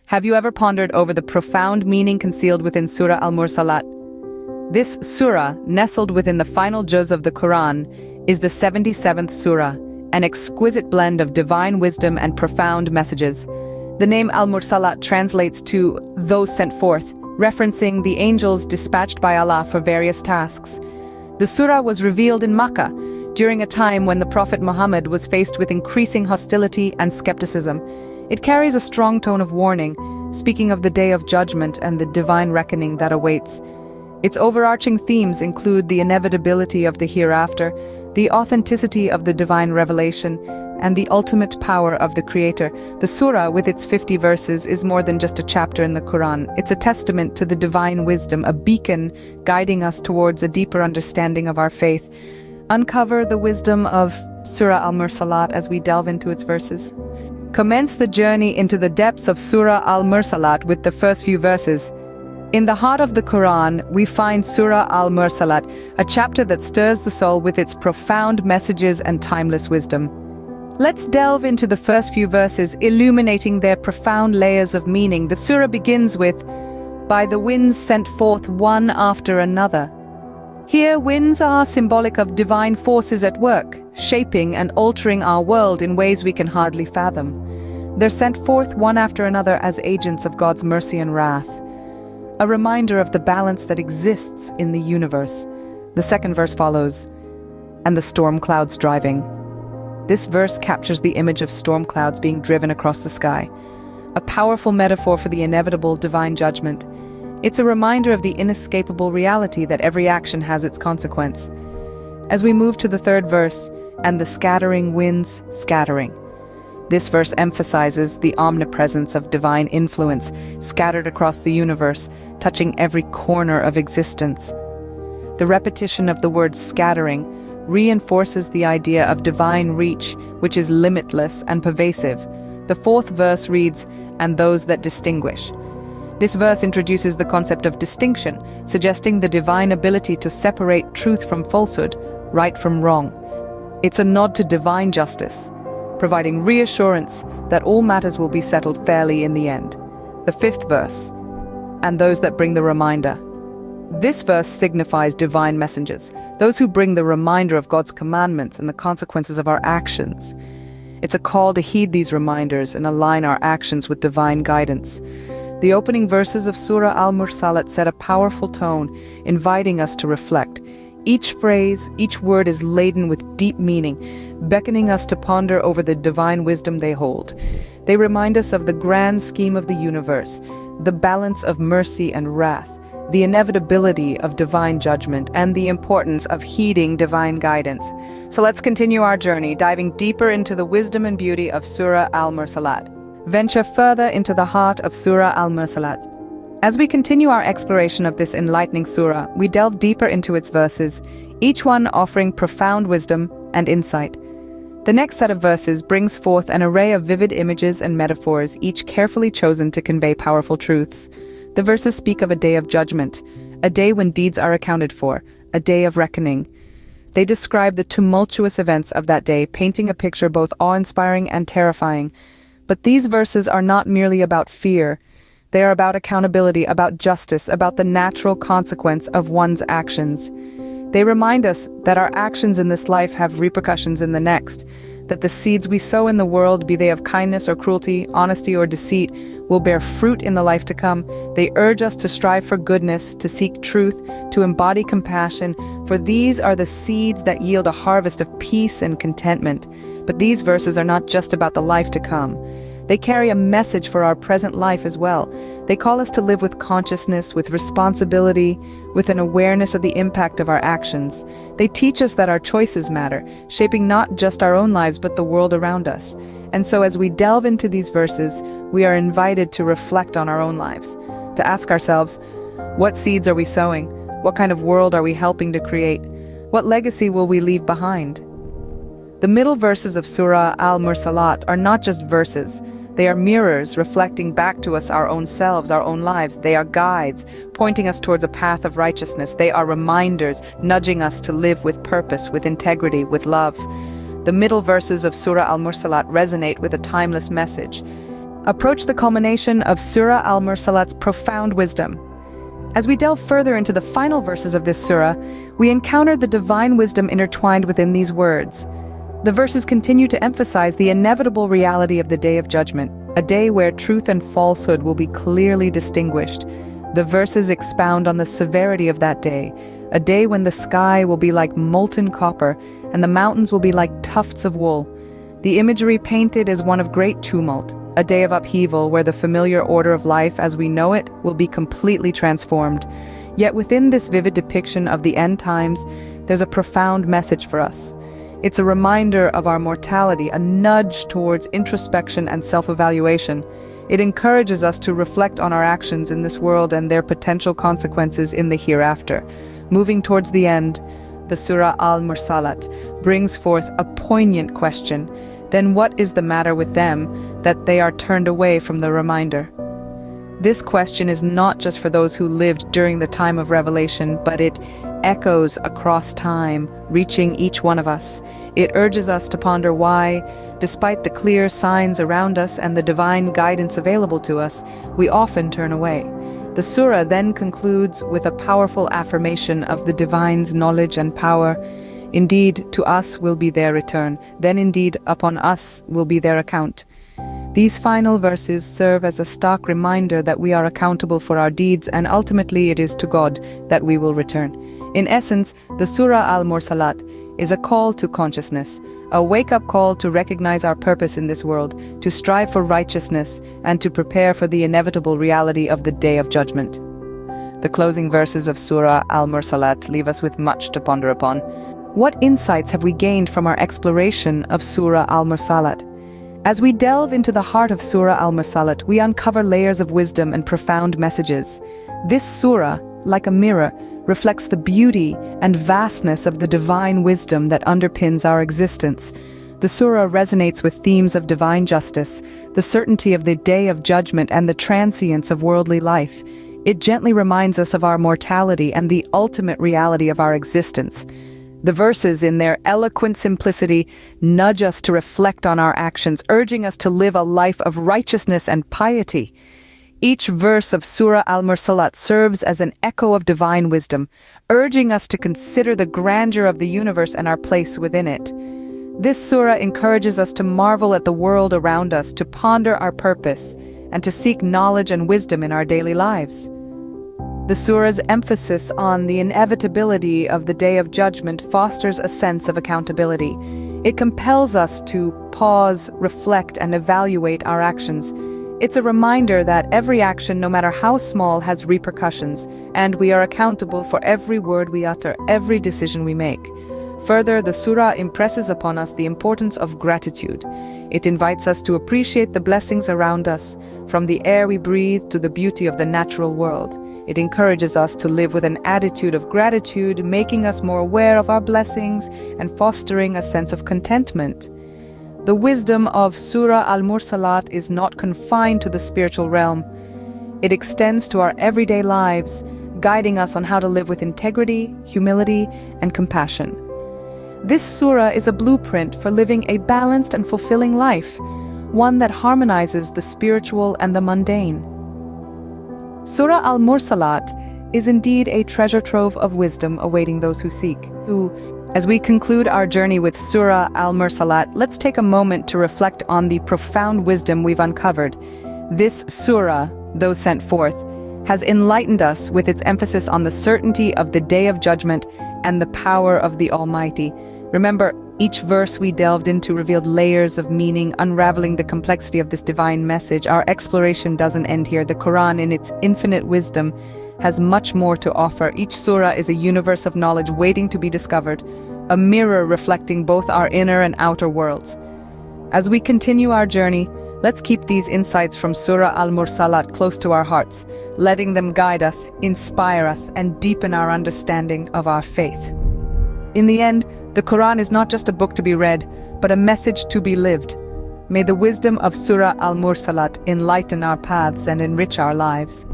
Have you ever pondered over the profound meaning concealed within Surah Al-Mursalat? This surah, nestled within the final juz of the Quran, is the 77th surah, an exquisite blend of divine wisdom and profound messages. The name Al-Mursalat translates to "those sent forth," referencing the angels dispatched by Allah for various tasks. The surah was revealed in Makkah, during a time when the Prophet Muhammad was faced with increasing hostility and skepticism. It carries a strong tone of warning, speaking of the day of judgment and the divine reckoning that awaits. Its overarching themes include the inevitability of the hereafter, the authenticity of the divine revelation, and the ultimate power of the Creator. The surah, with its 50 verses, is more than just a chapter in the Quran. It's a testament to the divine wisdom, a beacon guiding us towards a deeper understanding of our faith. Uncover the wisdom of Surah Al-Mursalat as we delve into its verses. Commence the journey into the depths of Surah Al-Mursalat with the first few verses. In the heart of the Quran, we find Surah Al-Mursalat, a chapter that stirs the soul with its profound messages and timeless wisdom. Let's delve into the first few verses, illuminating their profound layers of meaning. The surah begins with, "By the winds sent forth one after another." Here, winds are symbolic of divine forces at work, shaping and altering our world in ways we can hardly fathom. They're sent forth one after another as agents of God's mercy and wrath, a reminder of the balance that exists in the universe. The second verse follows, "And the storm clouds driving." This verse captures the image of storm clouds being driven across the sky, a powerful metaphor for the inevitable divine judgment. It's a reminder of the inescapable reality that every action has its consequence. As we move to the third verse, "And the scattering winds scattering." This verse emphasizes the omnipresence of divine influence scattered across the universe, touching every corner of existence. The repetition of the word scattering reinforces the idea of divine reach, which is limitless and pervasive. The fourth verse reads, "And those that distinguish." This verse introduces the concept of distinction, suggesting the divine ability to separate truth from falsehood, right from wrong. It's a nod to divine justice, providing reassurance that all matters will be settled fairly in the end. The fifth verse, "And those that bring the reminder." This verse signifies divine messengers, those who bring the reminder of God's commandments and the consequences of our actions. It's a call to heed these reminders and align our actions with divine guidance. The opening verses of Surah Al-Mursalat set a powerful tone, inviting us to reflect. Each phrase, each word is laden with deep meaning, beckoning us to ponder over the divine wisdom they hold. They remind us of the grand scheme of the universe, the balance of mercy and wrath, the inevitability of divine judgment, and the importance of heeding divine guidance. So let's continue our journey, diving deeper into the wisdom and beauty of Surah Al-Mursalat. Venture further into the heart of Surah Al-Mursalat. As we continue our exploration of this enlightening surah, we delve deeper into its verses, each one offering profound wisdom and insight. The next set of verses brings forth an array of vivid images and metaphors, each carefully chosen to convey powerful truths. The verses speak of a day of judgment, a day when deeds are accounted for, a day of reckoning. They describe the tumultuous events of that day, painting a picture both awe-inspiring and terrifying. But these verses are not merely about fear. They are about accountability, about justice, about the natural consequence of one's actions. They remind us that our actions in this life have repercussions in the next, that the seeds we sow in the world, be they of kindness or cruelty, honesty or deceit, will bear fruit in the life to come. They urge us to strive for goodness, to seek truth, to embody compassion, for these are the seeds that yield a harvest of peace and contentment. But these verses are not just about the life to come. They carry a message for our present life as well. They call us to live with consciousness, with responsibility, with an awareness of the impact of our actions. They teach us that our choices matter, shaping not just our own lives but the world around us. And so as we delve into these verses, we are invited to reflect on our own lives, to ask ourselves, what seeds are we sowing? What kind of world are we helping to create? What legacy will we leave behind? The middle verses of Surah Al-Mursalat are not just verses. They are mirrors reflecting back to us our own selves, our own lives. They are guides, pointing us towards a path of righteousness. They are reminders, nudging us to live with purpose, with integrity, with love. The middle verses of Surah Al-Mursalat resonate with a timeless message, approach the culmination of Surah Al-Mursalat's profound wisdom. As we delve further into the final verses of this surah, we encounter the divine wisdom intertwined within these words. The verses continue to emphasize the inevitable reality of the Day of Judgment, a day where truth and falsehood will be clearly distinguished. The verses expound on the severity of that day, a day when the sky will be like molten copper and the mountains will be like tufts of wool. The imagery painted is one of great tumult, a day of upheaval where the familiar order of life as we know it will be completely transformed. Yet within this vivid depiction of the end times, there's a profound message for us. It's a reminder of our mortality, a nudge towards introspection and self-evaluation. It encourages us to reflect on our actions in this world and their potential consequences in the hereafter. Moving towards the end, the Surah Al-Mursalat brings forth a poignant question. Then what is the matter with them that they are turned away from the reminder? This question is not just for those who lived during the time of revelation, but it echoes across time, reaching each one of us. It urges us to ponder why, despite the clear signs around us and the divine guidance available to us, we often turn away. The surah then concludes with a powerful affirmation of the divine's knowledge and power. Indeed, to us will be their return, then indeed upon us will be their account. These final verses serve as a stark reminder that we are accountable for our deeds, and ultimately it is to God that we will return. In essence, the Surah Al-Mursalat is a call to consciousness, a wake-up call to recognize our purpose in this world, to strive for righteousness, and to prepare for the inevitable reality of the Day of Judgment. The closing verses of Surah Al-Mursalat leave us with much to ponder upon. What insights have we gained from our exploration of Surah Al-Mursalat? As we delve into the heart of Surah Al-Mursalat, we uncover layers of wisdom and profound messages. This surah, like a mirror, reflects the beauty and vastness of the divine wisdom that underpins our existence. The surah resonates with themes of divine justice, the certainty of the Day of Judgment, and the transience of worldly life. It gently reminds us of our mortality and the ultimate reality of our existence. The verses, in their eloquent simplicity, nudge us to reflect on our actions, urging us to live a life of righteousness and piety. Each verse of Surah Al-Mursalat serves as an echo of divine wisdom, urging us to consider the grandeur of the universe and our place within it. This surah encourages us to marvel at the world around us, to ponder our purpose, and to seek knowledge and wisdom in our daily lives. The surah's emphasis on the inevitability of the Day of Judgment fosters a sense of accountability. It compels us to pause, reflect, and evaluate our actions. It's a reminder that every action, no matter how small, has repercussions, and we are accountable for every word we utter, every decision we make. Further, the surah impresses upon us the importance of gratitude. It invites us to appreciate the blessings around us, from the air we breathe to the beauty of the natural world. It encourages us to live with an attitude of gratitude, making us more aware of our blessings and fostering a sense of contentment. The wisdom of Surah Al-Mursalat is not confined to the spiritual realm. It extends to our everyday lives, guiding us on how to live with integrity, humility, and compassion. This surah is a blueprint for living a balanced and fulfilling life, one that harmonizes the spiritual and the mundane. Surah Al-Mursalat is indeed a treasure trove of wisdom awaiting those who seek. As we conclude our journey with Surah Al-Mursalat, let's take a moment to reflect on the profound wisdom we've uncovered. This surah, though sent forth, has enlightened us with its emphasis on the certainty of the Day of Judgment and the power of the Almighty. Remember, each verse we delved into revealed layers of meaning, unraveling the complexity of this divine message. Our exploration doesn't end here. The Quran, in its infinite wisdom, has much more to offer. Each surah is a universe of knowledge waiting to be discovered, a mirror reflecting both our inner and outer worlds. As we continue our journey, let's keep these insights from Surah Al-Mursalat close to our hearts, letting them guide us, inspire us, and deepen our understanding of our faith. In the end, the Quran is not just a book to be read, but a message to be lived. May the wisdom of Surah Al-Mursalat enlighten our paths and enrich our lives.